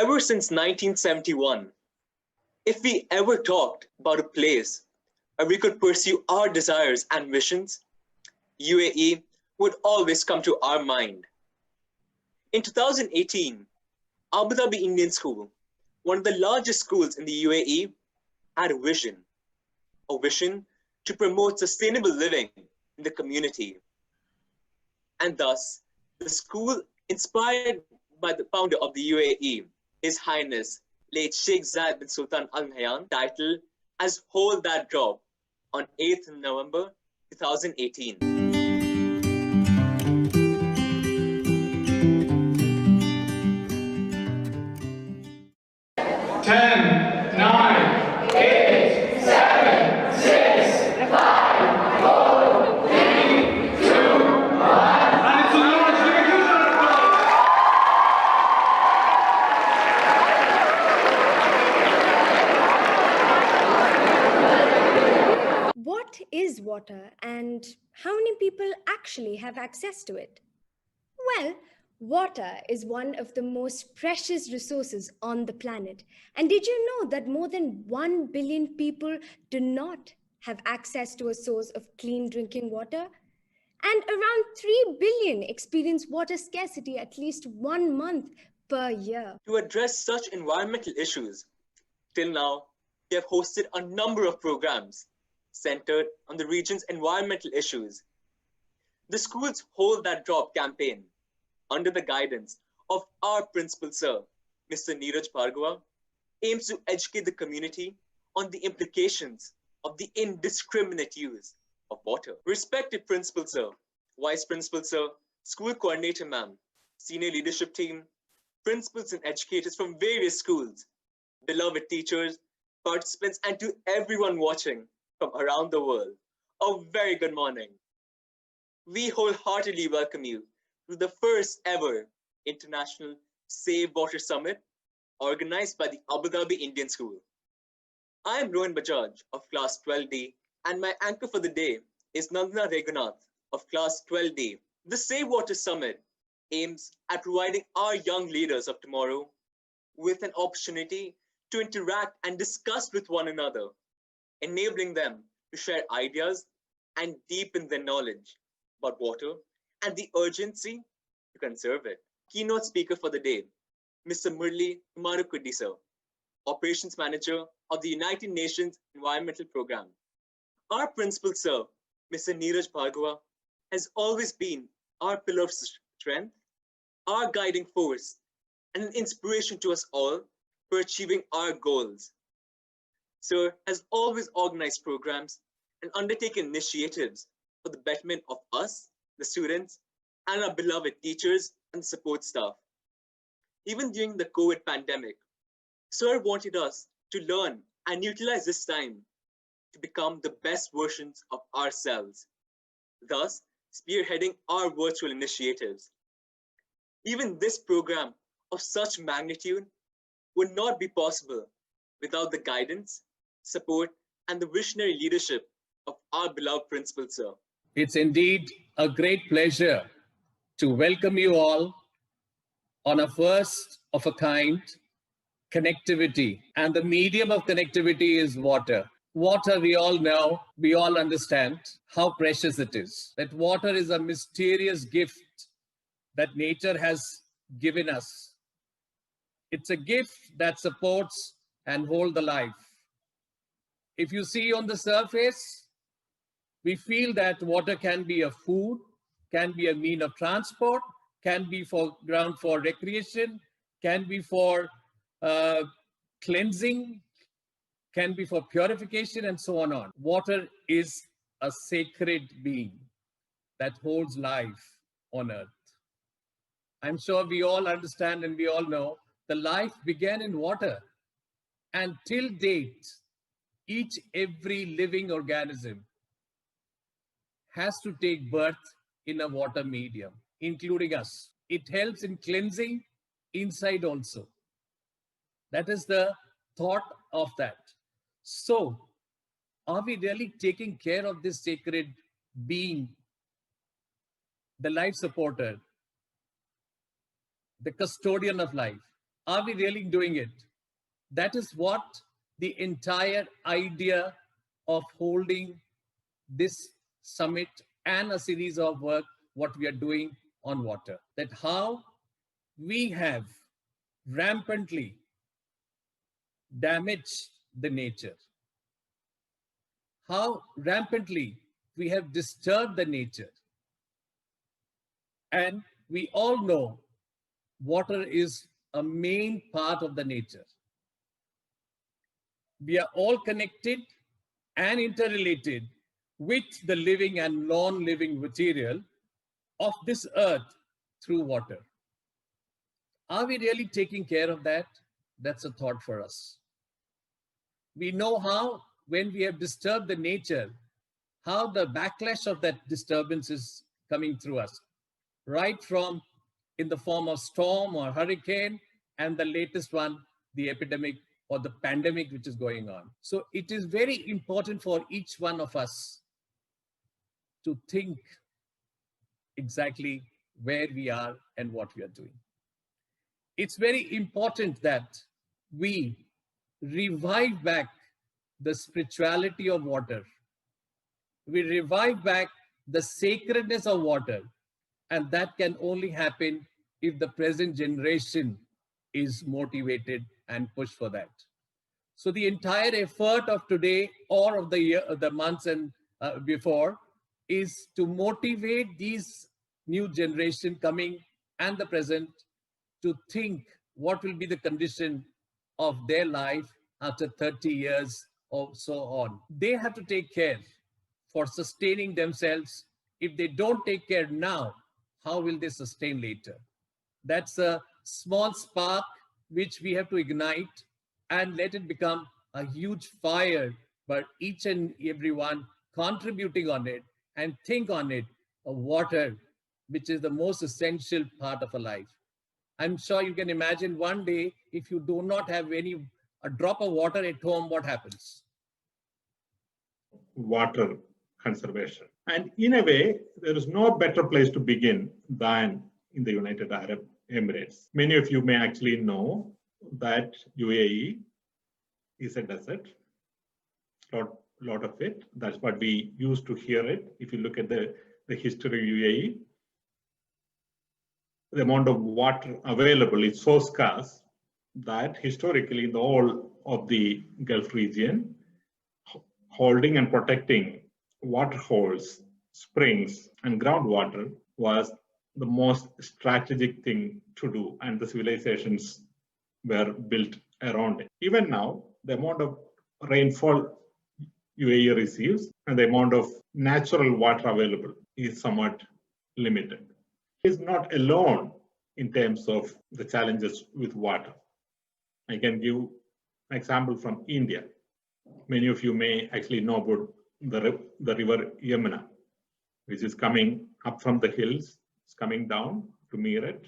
Ever since 1971, if we ever talked about a place where we could pursue our desires and missions, UAE would always come to our mind. In 2018, Abu Dhabi Indian School, one of the largest schools in the UAE, had a vision to promote sustainable living in the community. And thus, the school, inspired by the founder of the UAE, His Highness late Sheikh Zayed bin Sultan Al Nahyan, titled as Hold That Drop on 8th November 2018. 10, 9, 8, 7, 6, 5, 4, 3, 2, 1. And it's a large What is water and how many people actually have access to it? Well, water is one of the most precious resources on the planet. And did you know that more than 1 billion people do not have access to a source of clean drinking water? And around 3 billion experience water scarcity at least 1 month per year. To address such environmental issues, till now, we have hosted a number of programs centered on the region's environmental issues. The school's Hold That Drop campaign, under the guidance of our principal sir, Mr. Neeraj Bhargava, aims to educate the community on the implications of the indiscriminate use of water. Respected principal sir, vice principal sir, school coordinator ma'am, senior leadership team, principals and educators from various schools, beloved teachers, participants, and to everyone watching from around the world, a very good morning. We wholeheartedly welcome you to the first ever International Save Water Summit organized by the Abu Dhabi Indian School. I am Rohan Bajaj of Class 12D, and my anchor for the day is Nandana Regunath of Class 12D. The Save Water Summit aims at providing our young leaders of tomorrow with an opportunity to interact and discuss with one another, enabling them to share ideas and deepen their knowledge about water and the urgency to conserve it. Keynote speaker for the day, Mr. MUROOR, sir, Operations Manager of the United Nations Environmental Programme. Our principal sir, Mr. Neeraj Bhargava, has always been our pillar of strength, our guiding force, and an inspiration to us all for achieving our goals. Sir has always organized programs and undertaken initiatives for the betterment of us, the students, and our beloved teachers and support staff. Even during the COVID pandemic, Sir wanted us to learn and utilize this time to become the best versions of ourselves, thus spearheading our virtual initiatives. Even this program of such magnitude would not be possible without the guidance, support, and the visionary leadership of our beloved principal, sir. It's indeed a great pleasure to welcome you all on a first of a kind connectivity. And the medium of connectivity is water. Water, we all know, we all understand how precious it is. That water is a mysterious gift that nature has given us. It's a gift that supports and holds the life. If you see on the surface, we feel that water can be a food, can be a mean of transport, can be for ground for recreation, can be for cleansing, can be for purification, and so on. Water is a sacred being that holds life on earth. I'm sure we all understand and we all know the life began in water. And till date, every living organism has to take birth in a water medium, including us. It helps in cleansing inside also. That is the thought of that. So, are we really taking care of this sacred being, the life supporter, the custodian of life? Are we really doing it? That is what the entire idea of holding this summit and a series of work, what we are doing on water, that how we have rampantly damaged the nature, how rampantly we have disturbed the nature. And we all know water is a main part of the nature. We are all connected and interrelated with the living and non-living material of this earth through water. Are we really taking care of that? That's a thought for us. We know how, when we have disturbed the nature, how the backlash of that disturbance is coming through us, right from in the form of storm or hurricane, and the latest one, the epidemic or the pandemic which is going on. So it is very important for each one of us to think exactly where we are and what we are doing. It's very important that we revive back the spirituality of water. We revive back the sacredness of water, and that can only happen if the present generation is motivated and pushed for that. So the entire effort of today or of the year, the months and before, is to motivate these new generation coming and the present to think what will be the condition of their life after 30 years or so on. They have to take care for sustaining themselves. If they don't take care now, how will they sustain later? That's a small spark which we have to ignite and let it become a huge fire, but each and everyone contributing on it and think on it, of water, which is the most essential part of a life. I'm sure you can imagine one day, if you do not have a drop of water at home, what happens? Water conservation. And in a way, there is no better place to begin than in the United Arab Emirates. Many of you may actually know that UAE is a desert, lot of it. That's what we used to hear it. If you look at the history of UAE, the amount of water available is so scarce that historically in the whole of the Gulf region, holding and protecting water holes, springs, and groundwater was the most strategic thing to do, and the civilizations were built around it. Even now, the amount of rainfall UAE receives and the amount of natural water available is somewhat limited. It is not alone in terms of the challenges with water. I can give an example from India. Many of you may actually know about the river Yamuna, which is coming up from the hills, it's coming down to Meerut,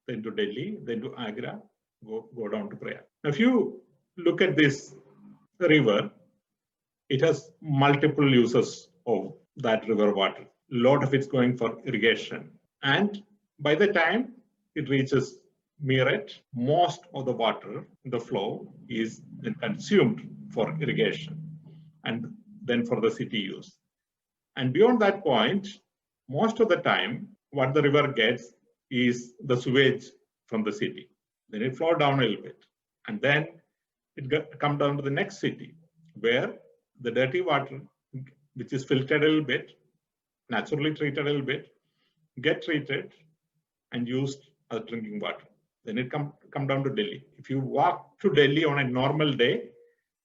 then to Delhi, then to Agra, go down to Prayag. Now, if you look at this river, it has multiple uses of that river water. A lot of it's going for irrigation. And by the time it reaches Meerut, most of the water, the flow, is then consumed for irrigation and then for the city use. And beyond that point, most of the time, what the river gets is the sewage from the city. Then it flows down a little bit. And then it comes down to the next city, where the dirty water, which is filtered a little bit, naturally treated a little bit, get treated and used as drinking water. Then it come down to Delhi. If you walk to Delhi on a normal day,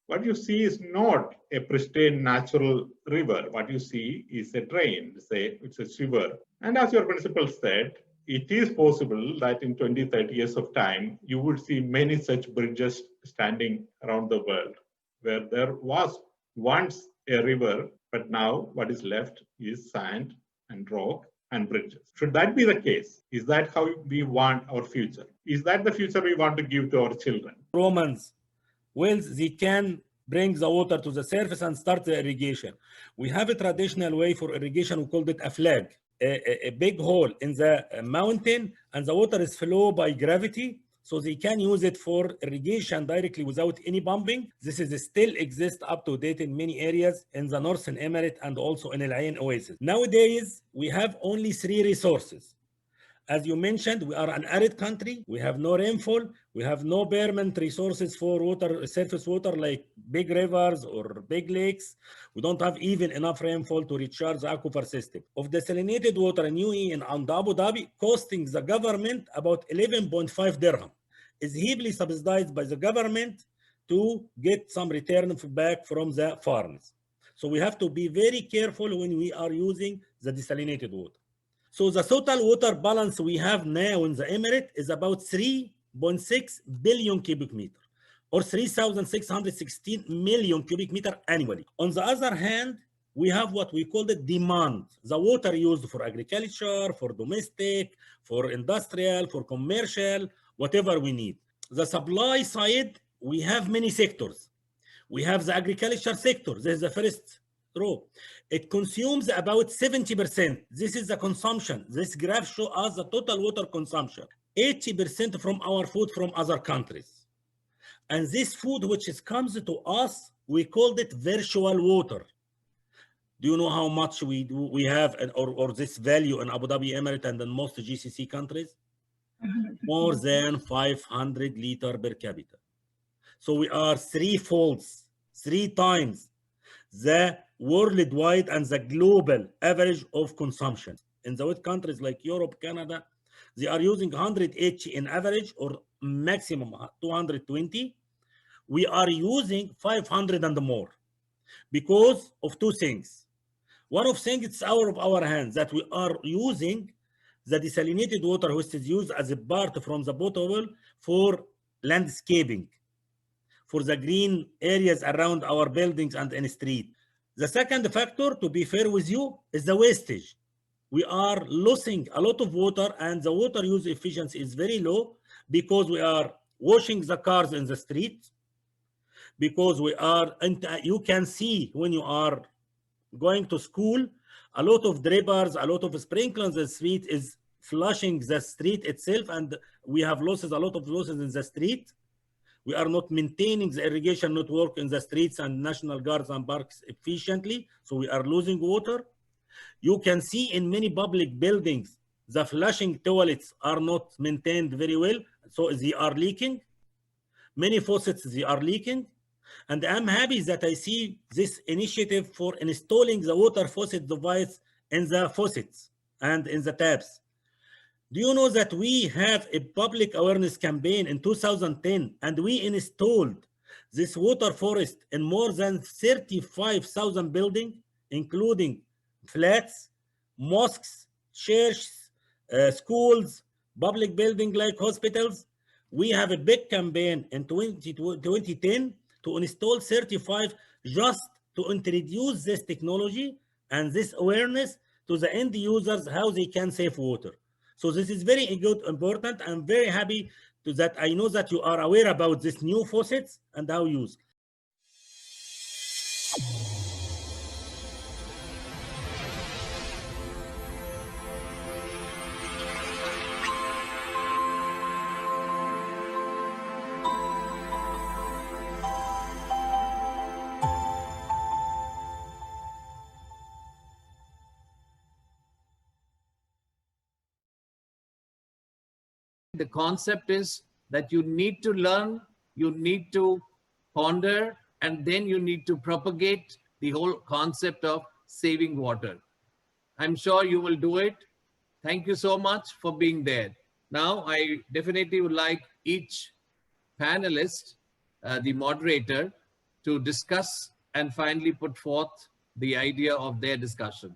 what you see is not a pristine natural river. What you see is a drain, it's a sewer. And as your principal said, it is possible that in 20, 30 years of time, you would see many such bridges standing around the world, where there was once a river, but now what is left is sand and rock and bridges. Should that be the case? Is that how we want our future? Is that the future we want to give to our children? Romans, wells, they can bring the water to the surface and start the irrigation. We have a traditional way for irrigation, we called it a flag. A big hole in the mountain, and the water is flow by gravity so they can use it for irrigation directly without any pumping. This is still exists up to date in many areas in the Northern Emirate and also in Al Ain Oasis. Nowadays, we have only 3 resources. As you mentioned, we are an arid country. We have no rainfall. We have no permanent resources for water, surface water like big rivers or big lakes. We don't have even enough rainfall to recharge the aquifer system. Of desalinated water in UAE and Abu Dhabi, costing the government about 11.5 dirham, is heavily subsidized by the government to get some return back from the farmers. So we have to be very careful when we are using the desalinated water. So the total water balance we have now in the Emirate is about 3.6 billion cubic meter, or 3,616 million cubic meter annually. On the other hand, we have what we call the demand, the water used for agriculture, for domestic, for industrial, for commercial, whatever we need. The supply side, we have many sectors. We have the agriculture sector. This is the first row. It consumes about 70%. This is the consumption. This graph shows us the total water consumption. 80% from our food from other countries. And this food which comes to us, we called it virtual water. Do you know how much we have or this value in Abu Dhabi Emirate and in most GCC countries? More than 500 liter per capita. So we are 3 times the worldwide and the global average of consumption. In the wet countries like Europe, Canada, they are using 180 in average or maximum 220. We are using 500 and more because of 2 things. One of things, it's out of our hands that we are using the desalinated water which is used as a part from the potable for landscaping, for the green areas around our buildings and in the street. The second factor, to be fair with you, is the wastage. We are losing a lot of water and the water use efficiency is very low because we are washing the cars in the street, because we are, and you can see when you are going to school, a lot of drippers, a lot of sprinklers in the street is flushing the street itself, and we have losses, a lot of losses in the street. We are not maintaining the irrigation network in the streets and national guards and parks efficiently, so we are losing water. You can see in many public buildings, the flushing toilets are not maintained very well, so they are leaking. Many faucets, they are leaking. And I'm happy that I see this initiative for installing the water faucet device in the faucets and in the taps. Do you know that we have a public awareness campaign in 2010 and we installed this water forest in more than 35,000 buildings, including flats, mosques, churches, schools, public buildings like hospitals. We have a big campaign in 2010 to install 35 just to introduce this technology and this awareness to the end users how they can save water. So this is very good, important. I'm very happy that I know that you are aware about this new faucets and how used. The concept is that you need to learn, you need to ponder, and then you need to propagate the whole concept of saving water. I'm sure you will do it. Thank you so much for being there. Now, I definitely would like each panelist, the moderator, to discuss and finally put forth the idea of their discussion.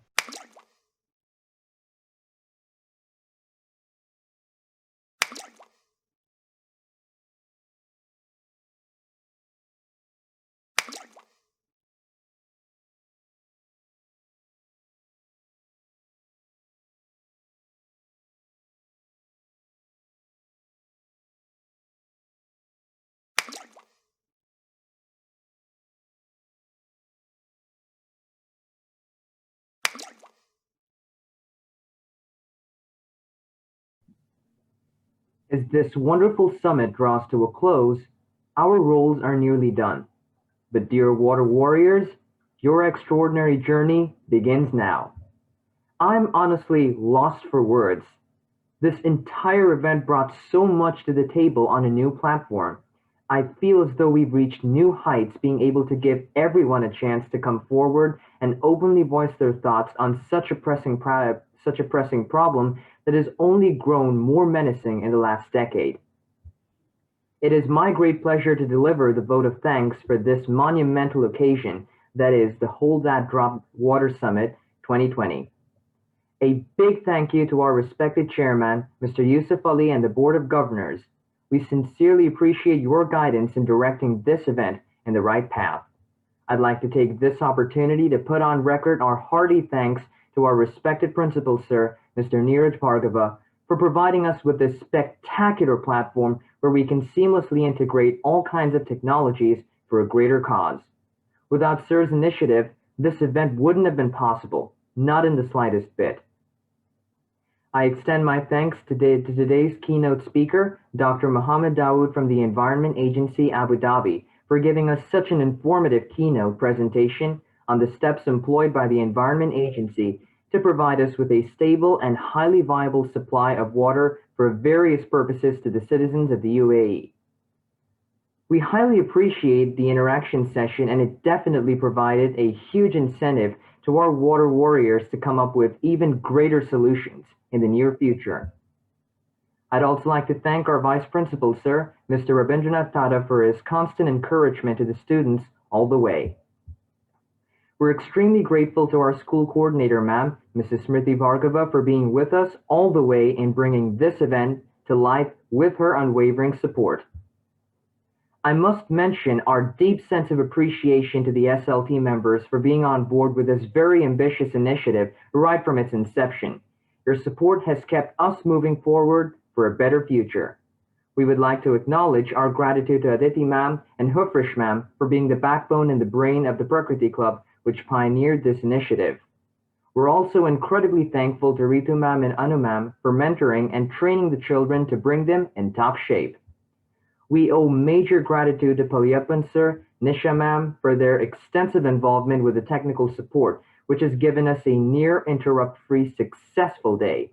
As this wonderful summit draws to a close, our roles are nearly done. But dear water warriors, your extraordinary journey begins now. I'm honestly lost for words. This entire event brought so much to the table on a new platform. I feel as though we've reached new heights, being able to give everyone a chance to come forward and openly voice their thoughts on such a pressing problem that has only grown more menacing in the last decade. It is my great pleasure to deliver the vote of thanks for this monumental occasion, that is the Hold That Drop Water Summit 2020. A big thank you to our respected chairman, Mr. Yusuf Ali, and the Board of Governors. We sincerely appreciate your guidance in directing this event in the right path. I'd like to take this opportunity to put on record our hearty thanks to our respected principal, sir, Mr. Neeraj Bhargava, for providing us with this spectacular platform where we can seamlessly integrate all kinds of technologies for a greater cause. Without sir's initiative, this event wouldn't have been possible, not in the slightest bit. I extend my thanks to today's keynote speaker, Dr. Mohammed Dawood from the Environment Agency, Abu Dhabi, for giving us such an informative keynote presentation on the steps employed by the Environment Agency to provide us with a stable and highly viable supply of water for various purposes to the citizens of the UAE. We highly appreciate the interaction session, and it definitely provided a huge incentive to our water warriors to come up with even greater solutions in the near future. I'd also like to thank our Vice Principal, sir, Mr. Rabindranath Tata, for his constant encouragement to the students all the way. We're extremely grateful to our school coordinator, ma'am, Mrs. Smriti Bhargava, for being with us all the way in bringing this event to life with her unwavering support. I must mention our deep sense of appreciation to the SLT members for being on board with this very ambitious initiative right from its inception. Your support has kept us moving forward for a better future. We would like to acknowledge our gratitude to Aditi ma'am and Hufrish ma'am for being the backbone and the brain of the Prakriti Club, which pioneered this initiative. We're also incredibly thankful to Ritu ma'am and Anu ma'am for mentoring and training the children to bring them in top shape. We owe major gratitude to Paliyappan sir, Nisha ma'am for their extensive involvement with the technical support, which has given us a near interrupt-free successful day.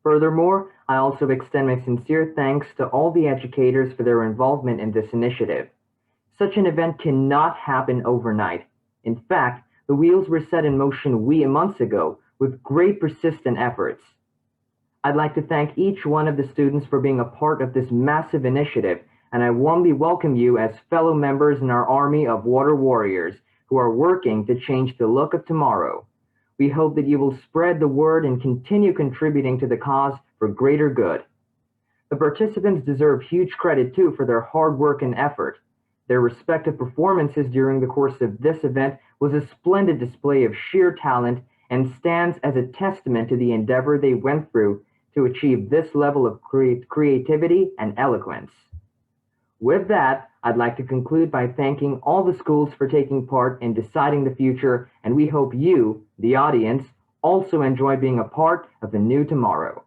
Furthermore, I also extend my sincere thanks to all the educators for their involvement in this initiative. Such an event cannot happen overnight. In fact, the wheels were set in motion months ago with great persistent efforts. I'd like to thank each one of the students for being a part of this massive initiative, and I warmly welcome you as fellow members in our army of water warriors who are working to change the look of tomorrow. We hope that you will spread the word and continue contributing to the cause for greater good. The participants deserve huge credit too for their hard work and effort. Their respective performances during the course of this event was a splendid display of sheer talent and stands as a testament to the endeavor they went through to achieve this level of creativity and eloquence. With that, I'd like to conclude by thanking all the schools for taking part in deciding the future, and we hope you, the audience, also enjoy being a part of the new tomorrow.